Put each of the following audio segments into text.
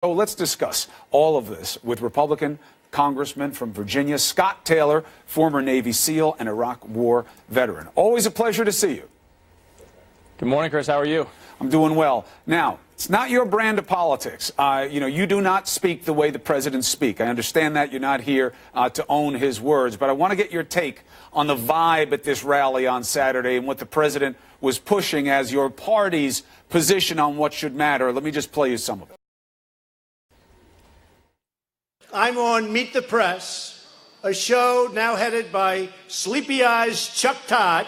So let's discuss all of this with Republican Congressman from Virginia, Scott Taylor, former Navy SEAL and Iraq War veteran. Always a pleasure to see you. Good morning, Chris. How are you? I'm doing well. Now, it's not your brand of politics. You do not speak the way the presidents speak. I understand that you're not here to own his words, but I want to get your take on the vibe at this rally on Saturday and what the president was pushing as your party's position on what should matter. Let me just play you some of it. I'm on Meet the Press, a show now headed by Sleepy Eyes Chuck Todd.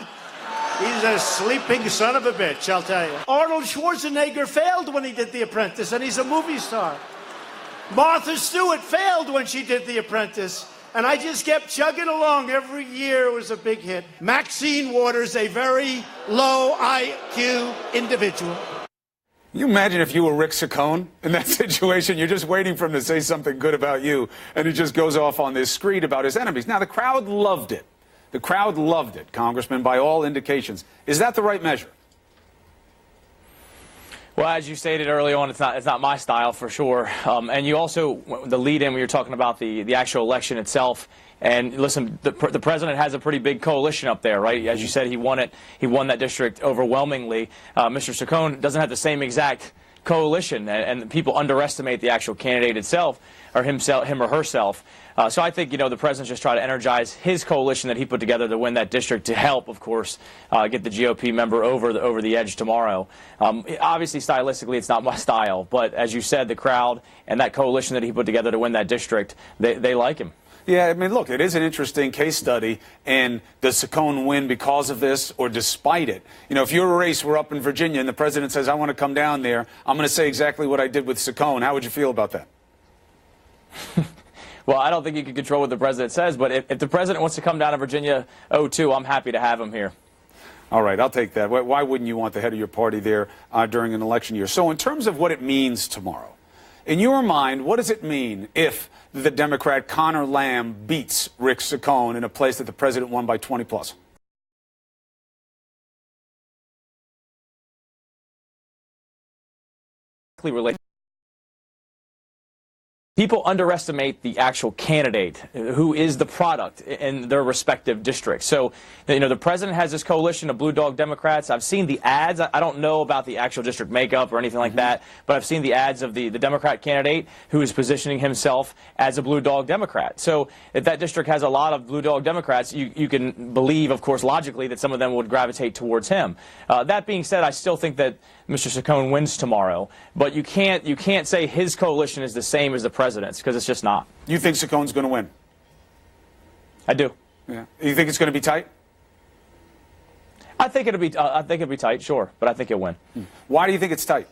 He's a sleeping son of a bitch, I'll tell you. Arnold Schwarzenegger failed when he did The Apprentice, and he's a movie star. Martha Stewart failed when she did The Apprentice, and I just kept chugging along. Every year it was a big hit. Maxine Waters, a very low IQ individual. You imagine if you were Rick Saccone in that situation, you're just waiting for him to say something good about you, and he just goes off on this screed about his enemies. Now, the crowd loved it. The crowd loved it, Congressman, by all indications. Is that the right measure? Well, as you stated early on, it's not my style for sure. And you also, the lead-in when you're talking about the actual election itself. And listen, the president has a pretty big coalition up there, right? As you said, he won it. He won that district overwhelmingly. Mr. Saccone doesn't have the same exact coalition, and people underestimate the actual candidate itself, or him or herself. So I think, the president's just trying to energize his coalition that he put together to win that district to help, of course, get the GOP member over the edge tomorrow. Obviously, stylistically, it's not my style, but as you said, the crowd and that coalition that he put together to win that district, they like him. Yeah, I mean, look, it is an interesting case study, and does Saccone win because of this or despite it? If your race were up in Virginia and the president says, I want to come down there, I'm going to say exactly what I did with Saccone. How would you feel about that? Well, I don't think you can control what the president says, but if the president wants to come down to Virginia 02, I'm happy to have him here. All right, I'll take that. Why wouldn't you want the head of your party there during an election year? So in terms of what it means tomorrow, in your mind, what does it mean if the Democrat Conor Lamb beats Rick Saccone in a place that the president won by 20 plus? Related. People underestimate the actual candidate, who is the product in their respective districts. So, the president has this coalition of Blue Dog Democrats. I've seen the ads. I don't know about the actual district makeup or anything like that, but I've seen the ads of the Democrat candidate who is positioning himself as a Blue Dog Democrat. So if that district has a lot of Blue Dog Democrats, you can believe, of course, logically, that some of them would gravitate towards him. That being said, I still think that Mr. Saccone wins tomorrow, but you can't say his coalition is the same as the president's, because it's just not. You think Saccone's going to win? I do. Yeah. You think it's going to be tight? I think it'll be tight, sure, but I think he'll win. Why do you think it's tight?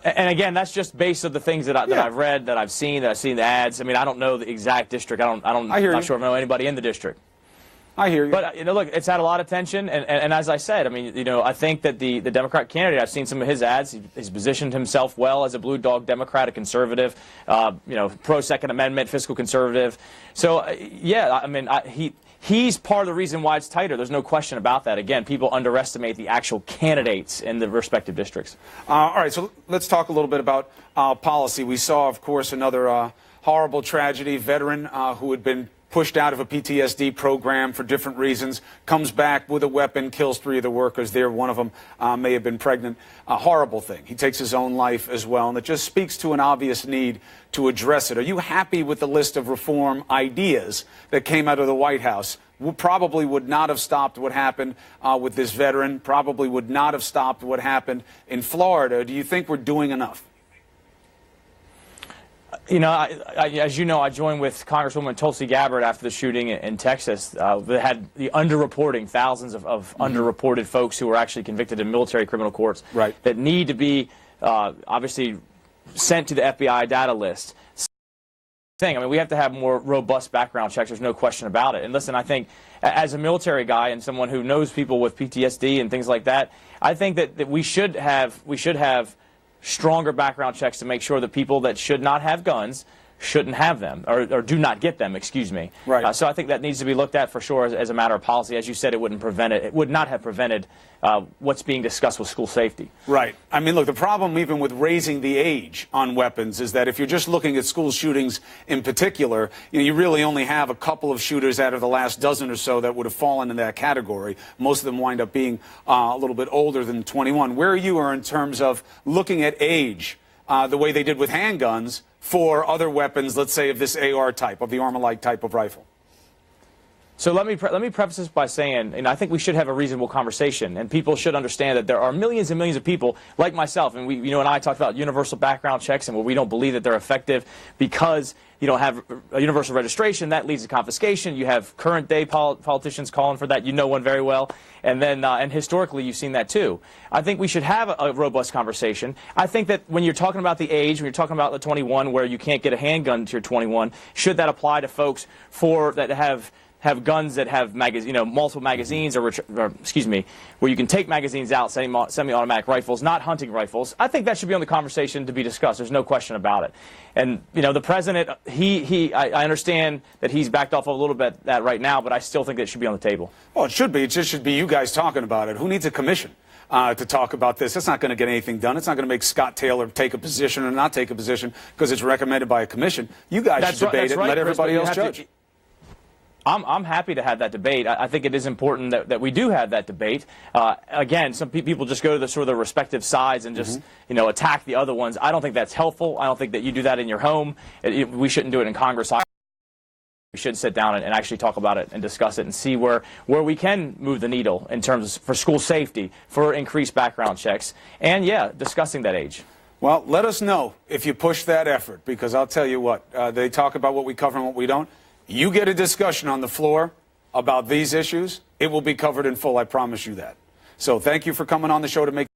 And again, that's just based on the things that I've read, that I've seen the ads. I mean, I don't know the exact district. I'm not sure if I know anybody in the district. I hear you. But, look, it's had a lot of attention, and as I said, I mean, I think that the Democrat candidate, I've seen some of his ads, he's positioned himself well as a Blue Dog Democrat, a conservative, pro-Second Amendment, fiscal conservative. So, yeah, I mean, he's part of the reason why it's tighter. There's no question about that. Again, people underestimate the actual candidates in the respective districts. All right, so let's talk a little bit about policy. We saw, of course, another horrible tragedy, veteran who had been pushed out of a PTSD program for different reasons, comes back with a weapon, kills 3 of the workers there. One of them may have been pregnant. A horrible thing. He takes his own life as well, and it just speaks to an obvious need to address it. Are you happy with the list of reform ideas that came out of the White House? Probably would not have stopped what happened with this veteran, probably would not have stopped what happened in Florida. Do you think we're doing enough? As you know, I joined with Congresswoman Tulsi Gabbard after the shooting in Texas. They had the underreporting, thousands of underreported folks who were actually convicted in military criminal courts that need to be obviously sent to the FBI data list. I mean, we have to have more robust background checks. There's no question about it. And listen, I think as a military guy and someone who knows people with PTSD and things like that, I think that we should have stronger background checks to make sure that people that should not have guns shouldn't have them, or do not get them, excuse me. Right. So I think that needs to be looked at for sure as a matter of policy. As you said, it wouldn't prevent it. It would not have prevented what's being discussed with school safety. Right. I mean, look, the problem even with raising the age on weapons is that if you're just looking at school shootings in particular, you really only have a couple of shooters out of the last dozen or so that would have fallen in that category. Most of them wind up being a little bit older than 21. Where you are in terms of looking at age, the way they did with handguns, for other weapons, let's say of this AR type, of the Armalite type of rifle? So let me preface this by saying, and I think we should have a reasonable conversation, and people should understand that there are millions and millions of people like myself, and we, and I talked about universal background checks, and where we don't believe that they're effective because you don't have a universal registration. That leads to confiscation. You have current day politicians calling for that. You know one very well, and then and historically you've seen that too. I think we should have a robust conversation. I think that when you're talking about the age, when you're talking about the 21, where you can't get a handgun until you're 21, should that apply to folks that have guns that have multiple magazines, or excuse me, where you can take magazines out, semi-automatic rifles, not hunting rifles? I think that should be on the conversation to be discussed. There's no question about it. And the president, I understand that he's backed off a little bit that right now, but I still think that it should be on the table. Well, it should be. It just should be you guys talking about it. Who needs a commission to talk about this? That's not going to get anything done. It's not going to make Scott Taylor take a position or not take a position because it's recommended by a commission. You guys should debate it and let everybody else judge. I'm happy to have that debate. I think it is important that we do have that debate. Again, some people just go to the sort of the respective sides and just attack the other ones. I don't think that's helpful. I don't think that you do that in your home. We shouldn't do it in Congress. We should sit down and actually talk about it and discuss it and see where we can move the needle in terms for school safety, for increased background checks, and discussing that age. Well, let us know if you push that effort, because I'll tell you what, they talk about what we cover and what we don't. You get a discussion on the floor about these issues, it will be covered in full, I promise you that. So thank you for coming on the show to make